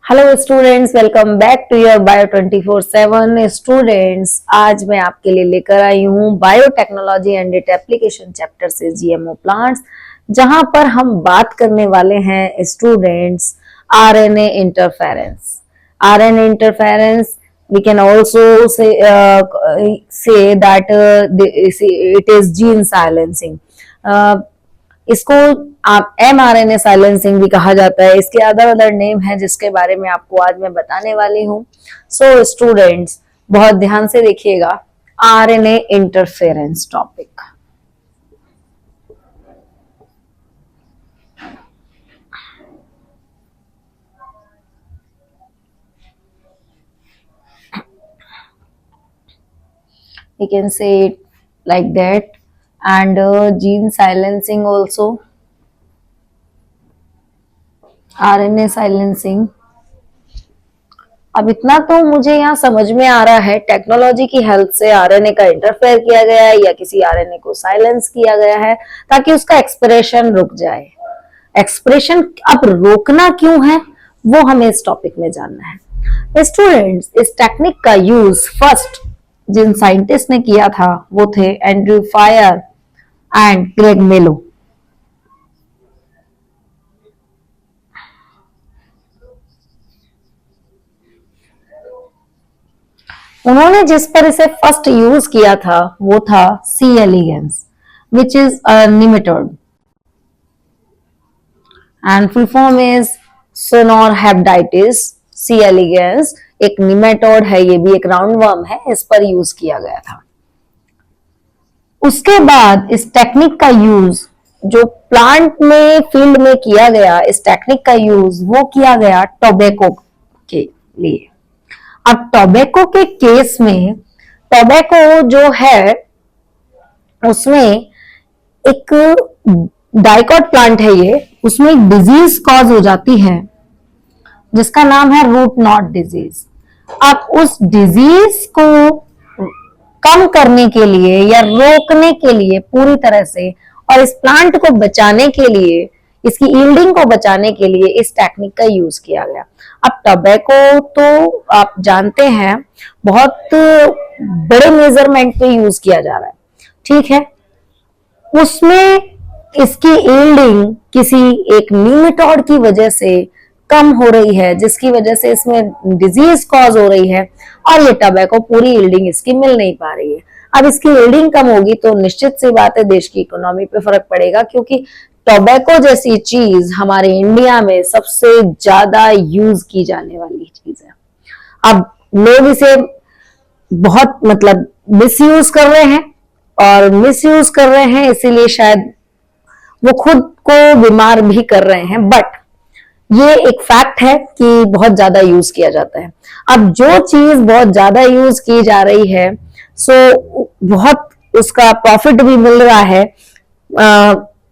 Hello students, welcome back to your bio 24/7 students. आज मैं आपके लिए लेकर आई हूँ biotechnology and it application chapter से जीएमओ प्लांट्स, जहां पर हम बात करने वाले हैं students RNA interference. RNA interference we can also say that it is gene silencing. इसको आप mRNA साइलेंसिंग भी कहा जाता है। इसके अदर अदर नेम है जिसके बारे में आपको आज मैं बताने वाली हूँ। सो स्टूडेंट्स, बहुत ध्यान से देखिएगा RNA interference topic. We can say it like that, and gene silencing also, RNA silencing. अब इतना तो मुझे यहाँ समझ में आ रहा है, टेक्नोलॉजी की हेल्प से आरएनए का इंटरफेयर किया गया है या किसी आरएनए को साइलेंस किया गया है ताकि उसका एक्सप्रेशन रुक जाए। एक्सप्रेशन अब रोकना क्यों है वो हमें इस टॉपिक में जानना है। स्टूडेंट्स, इस टेक्निक का यूज फर्स्ट जिन साइंटिस्ट ने किया था वो थे एंड्रयू फायर एंड ग्रेग मेलो। उन्होंने जिस पर इसे फर्स्ट यूज किया था वो था C elegans, which is a nematode and full form is Caenorhabditis. C elegans एक निमेटोड है, ये भी एक राउंड वर्म है, इस पर यूज किया गया था। उसके बाद इस टेक्निक का यूज जो प्लांट में फील्ड में किया गया, इस टेक्निक का यूज वो किया गया टोबैको के लिए। अब टोबैको के केस में, टोबैको जो है उसमें एक डाइकॉट प्लांट है, ये उसमें एक डिजीज कॉज हो जाती है जिसका नाम है रूट नॉट डिजीज। अब उस डिजीज को कम करने के लिए या रोकने के लिए पूरी तरह से, और इस प्लांट को बचाने के लिए, इसकी यील्डिंग को बचाने के लिए इस टेक्निक का यूज किया गया। अब टोबैको तो आप जानते हैं बहुत बड़े मेजरमेंट पे यूज किया जा रहा है, ठीक है। उसमें इसकी यील्डिंग किसी एक नीमेटोड की वजह से कम हो रही है, जिसकी वजह से इसमें डिजीज कॉज हो रही है और ये टोबैको पूरी यील्डिंग इसकी मिल नहीं पा रही है। अब इसकी यील्डिंग कम होगी तो निश्चित सी बात है देश की इकोनॉमी पे फर्क पड़ेगा, क्योंकि टोबैको जैसी चीज हमारे इंडिया में सबसे ज्यादा यूज की जाने वाली चीज है। अब लोग इसे बहुत मिसयूज कर रहे हैं, और मिसयूज कर रहे हैं इसीलिए शायद वो खुद को बीमार भी कर रहे हैं, बट ये एक फैक्ट है कि बहुत ज्यादा यूज किया जाता है। अब जो चीज बहुत ज्यादा यूज की जा रही है, सो बहुत उसका प्रॉफिट भी मिल रहा है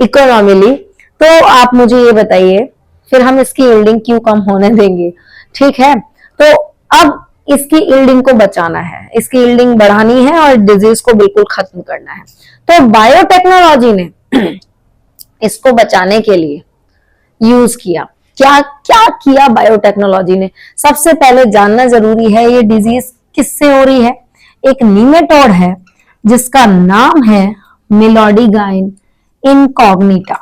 इकोनॉमिली, तो आप मुझे ये बताइए फिर हम इसकी यील्डिंग क्यों कम होने देंगे, ठीक है। तो अब इसकी यील्डिंग को बचाना है, इसकी यील्डिंग बढ़ानी है और डिजीज को बिल्कुल खत्म करना है। तो बायोटेक्नोलॉजी ने इसको बचाने के लिए यूज किया। क्या क्या किया बायोटेक्नोलॉजी ने? सबसे पहले जानना जरूरी है ये डिजीज किससे हो रही है। एक नीमेटोड है जिसका नाम है मिलोडीगाइन इनकॉग्निटा।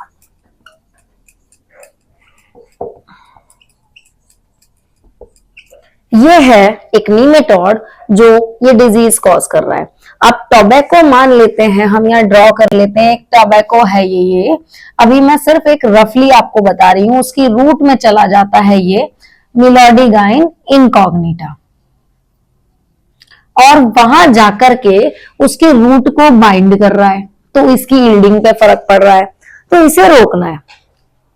ये है एक नीमेटोड जो ये डिजीज कॉज कर रहा है। अब टोबैको मान लेते हैं, हम यहाँ ड्रॉ कर लेते हैं, एक टोबैको है ये। अभी मैं सिर्फ एक रफली आपको बता रही हूँ, उसकी रूट में चला जाता है ये मिलोडीगाइन इनकॉग्निटा, और वहां जाकर के उसके रूट को बाइंड कर रहा है, तो इसकी यील्डिंग पे फर्क पड़ रहा है, तो इसे रोकना है।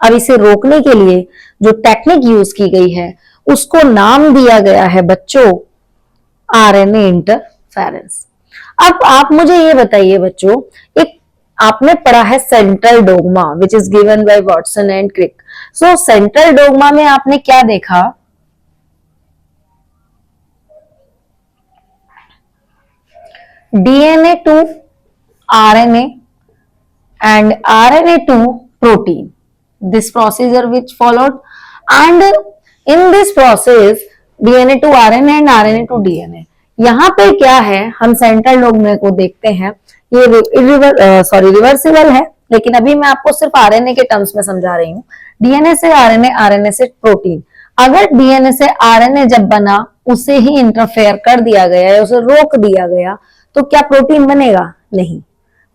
अब इसे रोकने के लिए जो टेक्निक यूज की गई है उसको नाम दिया गया है बच्चों आरएनए इंटरफेरेंस। अब आप मुझे ये बताइए बच्चों, एक आपने पढ़ा है central dogma which is given by Watson and Crick. So central dogma में आपने क्या देखा? DNA to RNA and RNA to protein, this procedure which followed, and in this process DNA to RNA and RNA to DNA. यहाँ पे क्या है, हम central dogma को देखते हैं, ये रिवर्सिबल है, लेकिन अभी मैं आपको सिर्फ आरएनए के टर्म्स में समझा रही हूँ। डीएनए से आरएनए, आरएनए से प्रोटीन। अगर डीएनए से आरएनए जब बना, उसे ही इंटरफेयर कर दिया गया है, उसे रोक दिया गया, तो क्या प्रोटीन बनेगा? नहीं।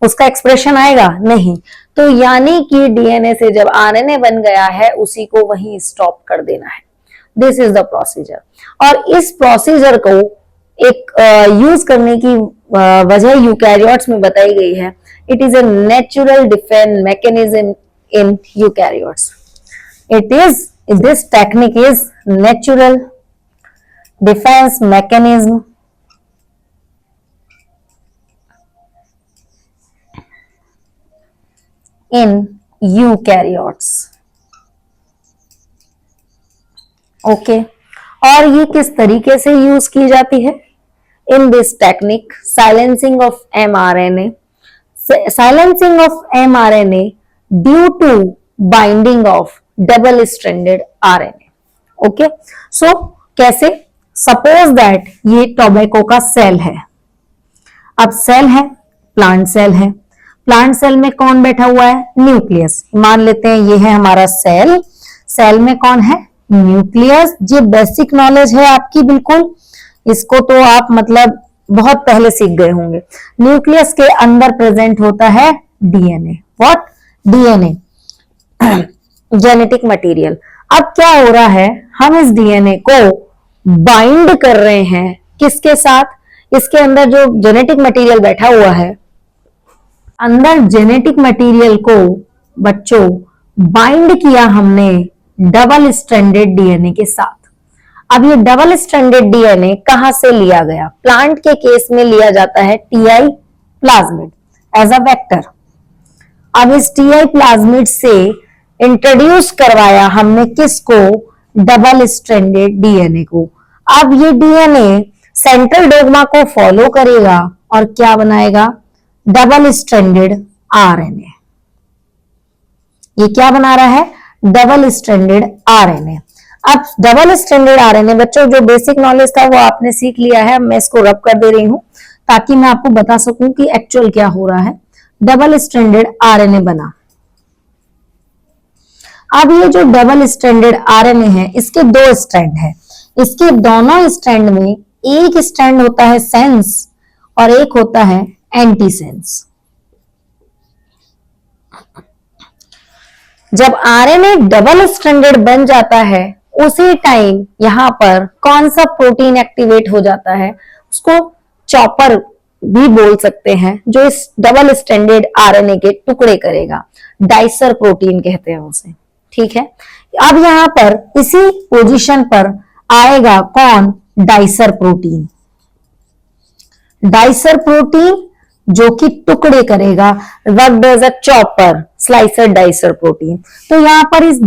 उसका एक्सप्रेशन आएगा? नहीं। तो यानी कि डीएनए से जब आरएनए बन गया है, उसी को वहीं स्टॉप कर देना है। This is the procedure. और इस प्रोसीजर को एक यूज करने की वजह यूकैरियोट्स में बताई गई है। It is a natural defence mechanism in eukaryotes. It is, this technique is natural defence mechanism in eukaryotes. Okay, और ये किस तरीके से यूज की जाती है? In this technique, silencing of mRNA, silencing of mRNA due to binding of double stranded RNA। Okay, so कैसे? Suppose that ये टोबैको का सेल है। अब सेल है, प्लांट सेल है। प्लांट सेल में कौन बैठा हुआ है? न्यूक्लियस। मान लेते हैं ये है हमारा सेल। सेल में कौन है? न्यूक्लियस। ये बेसिक नॉलेज है आपकी, बिल्कुल। इसको तो आप मतलब बहुत पहले सीख गए होंगे। न्यूक्लियस के अंदर प्रेजेंट होता है DNA. What? DNA, genetic material. अब क्या हो रहा है, हम इस डीएनए को बाइंड कर रहे हैं किसके साथ? इसके अंदर जो जेनेटिक मटेरियल बैठा हुआ है, अंदर जेनेटिक मटेरियल को बच्चों बाइंड किया हमने डबल स्ट्रैंडेड डीएनए के साथ। अब ये डबल स्ट्रैंडेड डीएनए कहां से लिया गया? प्लांट के केस में लिया जाता है Ti plasmid as a vector. अब इस टीआई प्लाज्मिड से इंट्रोड्यूस करवाया हमने किसको? डबल स्ट्रैंडेड डीएनए को। अब ये डीएनए सेंट्रल डोग्मा को फॉलो करेगा और क्या बनाएगा? Double stranded RNA. ये क्या बना रहा है? Double stranded RNA. अब डबल स्ट्रैंडेड आरएनए बच्चों, जो बेसिक नॉलेज था वो आपने सीख लिया है। मैं इसको रब कर दे रही हूं ताकि मैं आपको बता सकूं कि एक्चुअल क्या हो रहा है। डबल स्ट्रैंडेड आरएनए बना। अब ये जो डबल स्ट्रैंडेड आरएनए है, इसके दो स्ट्रैंड है। इसके दोनों स्ट्रैंड में एक स्ट्रैंड होता है सेंस और एक होता है एंटी सेंस। जब आरएनए डबल स्ट्रैंडेड बन जाता है, उसी टाइम यहां पर कौन सा प्रोटीन एक्टिवेट हो जाता है? उसको चॉपर भी बोल सकते हैं, जो इस डबल स्ट्रैंडेड आरएनए के टुकड़े करेगा। डाइसर प्रोटीन कहते हैं उसे। ठीक है, अब यहां पर इसी पोजीशन पर आएगा कौन? Dicer protein. डाइसर प्रोटीन जो कि टुकड़े करेगा। Work does a chopper, slicer dicer protein. तो यहां पर इस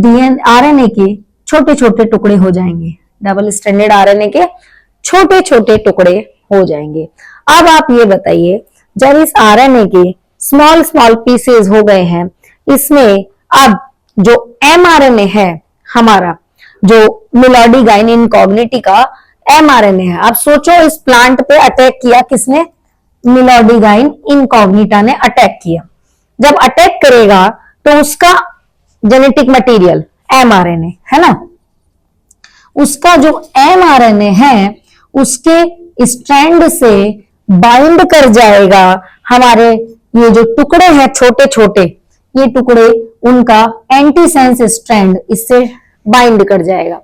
आरएनए के छोटे छोटे टुकड़े हो जाएंगे। डबल स्ट्रैंडेड आरएनए के छोटे छोटे टुकड़े हो जाएंगे। अब आप ये बताइए, जब इस आरएनए के स्मॉल स्मॉल पीसेस हो गए हैं, इसमें अब जो एमआरएनए है हमारा, जो मिलोडिगाइन इनकॉग्निटी का एमआरएनए है। अब सोचो, इस प्लांट पे अटैक किया किसने? मिलोडिगाइन इनकॉग्निटा ने अटैक किया। जब अटैक करेगा तो उसका जेनेटिक मटेरियल एमआरएनए है ना, उसका जो एमआरएनए है उसके स्ट्रैंड से बाइंड कर जाएगा हमारे ये जो टुकड़े हैं छोटे छोटे, ये टुकड़े उनका एंटीसेंस स्ट्रैंड इससे बाइंड कर जाएगा।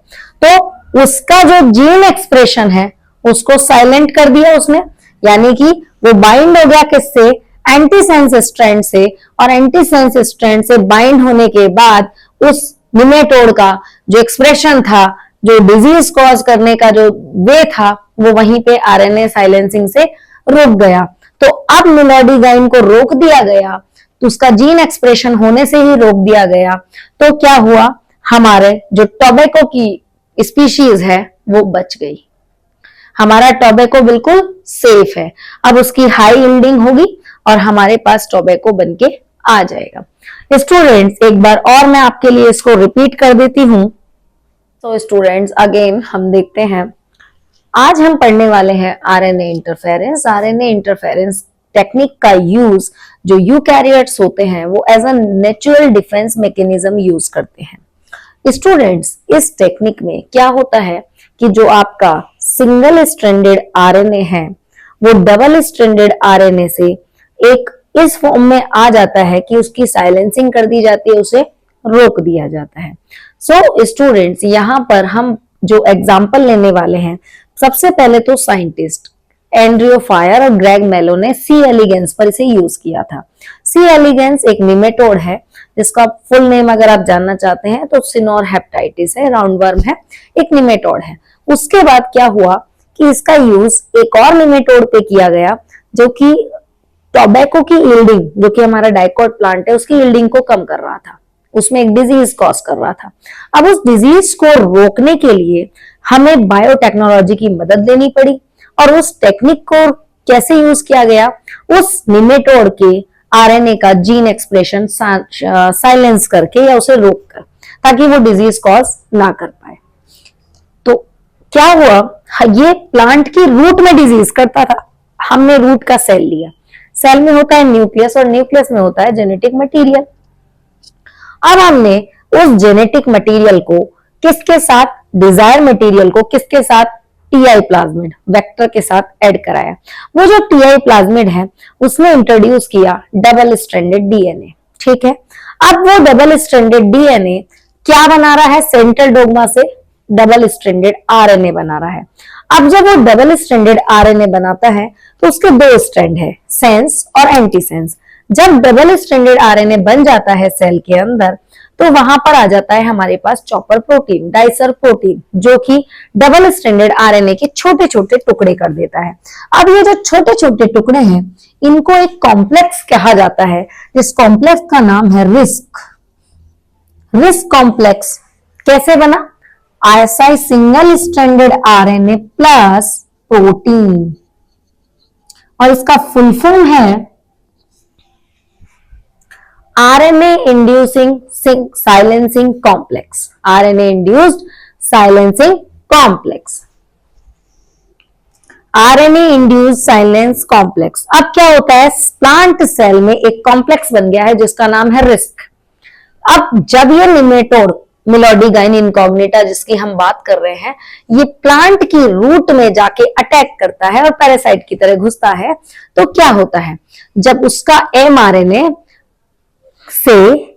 तो उसका जो जीन एक्सप्रेशन है उसको साइलेंट कर दिया उसने, यानी कि वो बाइंड हो गया किससे? एंटीसेंस स्ट्रैंड से। और एंटीसेंस स्ट्रैंड से बाइंड होने के बाद उस निमेटोड का जो एक्सप्रेशन था, जो डिजीज कॉज करने का जो वे था, वो वहीं पे आरएनए साइलेंसिंग से रुक गया। तो अब मिलोडिगाइन को रोक दिया गया, तो उसका जीन एक्सप्रेशन होने से ही रोक दिया गया। तो क्या हुआ? हमारे जो टोबैको की स्पीशीज है वो बच गई। हमारा टोबैको बिल्कुल सेफ है। अब उसकी हाई यील्डिंग होगी और हमारे पास टोबैको बनके आ जाएगा। स्टूडेंट्स, एक बार और मैं आपके लिए इसको रिपीट कर देती हूं। तो स्टूडेंट्स अगेन हम देखते हैं, आज हम पढ़ने वाले हैं RNA interference. RNA interference technique का यूज जो यूकैरियोट्स होते हैं वो as a natural defence mechanism use करते हैं। स्टूडेंट्स इस टेक्निक में क्या होता है कि जो आपका सिंगल स्ट्रैंडेड आरएनए है वो डबल स्ट्रैंडेड आरएनए से एक इस फॉर्म में आ जाता है कि उसकी साइलेंसिंग कर दी जाती है, उसे रोक दिया जाता है। सो स्टूडेंट्स यहाँ पर हम जो एग्जाम्पल लेने वाले हैं, सबसे पहले तो साइंटिस्ट एंड्रियो फायर और ग्रेग मेलो ने सी एलिगेंस पर इसे यूज किया था। सी एलिगेंस एक निमेटोड है जिसका फुल नेम अगर आप जानना चाहते हैं तो सिनोर हेपेटाइटिस है, राउंडवर्म है, एक निमेटोड है। उसके बाद क्या हुआ कि इसका यूज एक और निमेटोड पे किया गया जो कि टोबैको की यील्डिंग, जो कि हमारा डाइकोट प्लांट है, उसकी यील्डिंग को कम कर रहा था, उसमें एक डिजीज कॉज कर रहा था। अब उस डिजीज को रोकने के लिए हमें बायोटेक्नोलॉजी की मदद लेनी पड़ी और उस टेक्निक को कैसे यूज किया गया, उस निमेटोड के आरएनए का जीन एक्सप्रेशन साइलेंस करके या उसे रोक कर, ताकि वो डिजीज कॉज ना कर पाए। तो क्या हुआ, ये प्लांट की रूट में डिजीज करता था। हमने रूट का सेल लिया, सेल में होता है न्यूक्लियस और न्यूक्लियस में होता है जेनेटिक मटेरियल। अब हमने उस जेनेटिक मटेरियल को किसके साथ, डिजायर मटेरियल को किसके साथ, टीआई प्लाज्मिड वेक्टर के साथ ऐड कराया। वो जो टीआई प्लाज्मिड है उसने इंट्रोड्यूस किया डबल स्ट्रैंडेड डीएनए। ठीक है, अब वो डबल स्ट्रैंडेड डीएनए क्या बना रहा है, सेंट्रल डोग्मा से डबल स्ट्रैंडेड आरएनए बना रहा है। अब जब वो डबल स्ट्रैंडेड आरएनए बनाता है तो उसके दो स्ट्रैंड है, सेंस और एंटीसेंस। जब डबल स्ट्रैंडेड आरएनए बन जाता है सेल के अंदर तो वहां पर आ जाता है हमारे पास चॉपर प्रोटीन, डाइसर प्रोटीन, जो कि डबल स्ट्रैंडेड आरएनए के छोटे छोटे टुकड़े कर देता है। अब ये जो छोटे छोटे टुकड़े हैं इनको एक कॉम्प्लेक्स कहा जाता है, जिस कॉम्प्लेक्स का नाम है रिस्क। रिस्क कॉम्प्लेक्स कैसे बना, ऐसा single stranded RNA plus protein, और इसका फुल फॉर्म है RNA inducing silencing complex. RNA induced silencing complex, RNA induced silence complex. अब क्या होता है, प्लांट सेल में एक कॉम्प्लेक्स बन गया है जिसका नाम है रिस्क। अब जब ये निमेटोड मिलोडीगाइन इनकॉग्निटा जिसकी हम बात कर रहे हैं, ये प्लांट की रूट में जाके अटैक करता है और पैरासाइट की तरह घुसता है, तो क्या होता है, जब उसका एमआरएनए से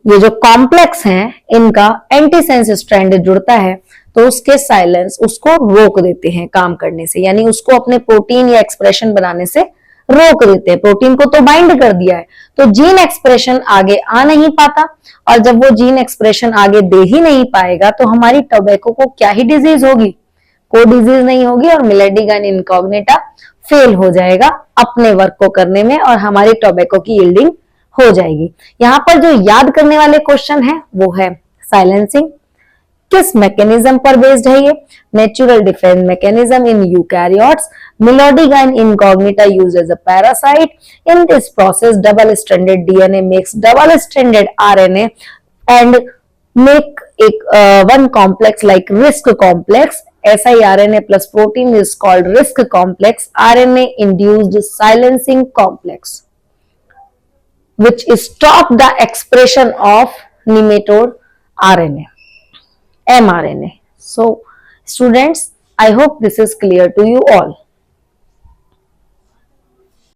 ये जो कॉम्प्लेक्स हैं इनका एंटीसेंस स्ट्रैंड जुड़ता है तो उसके साइलेंस उसको रोक देते हैं काम करने से, यानी उसको अपने प्रोटीन या एक्सप्रेशन बनाने से रोक देते हैं। प्रोटीन को तो बाइंड कर दिया है तो जीन एक्सप्रेशन आगे आ नहीं पाता, और जब वो जीन एक्सप्रेशन आगे दे ही नहीं पाएगा तो हमारी टोबैको को क्या ही डिजीज होगी, कोई डिजीज नहीं होगी, और मिलेडिगन इनकॉग्निटा फेल हो जाएगा अपने वर्क को करने में और हमारी टोबैको की यील्डिंग हो जाएगी। यहां पर जो याद करने वाले क्वेश्चन है वो है साइलेंसिंग किस मैकेनिज्म पर बेस्ड है, ये natural defence mechanism in eukaryotes, Meloidogyne incognita used as a parasite. In this process double stranded DNA makes double stranded RNA and make one complex like risk complex. siRNA plus protein is called risk complex, RNA induced silencing complex, which stop the expression of nematode RNA, mRNA. So students, I hope this is clear to you all.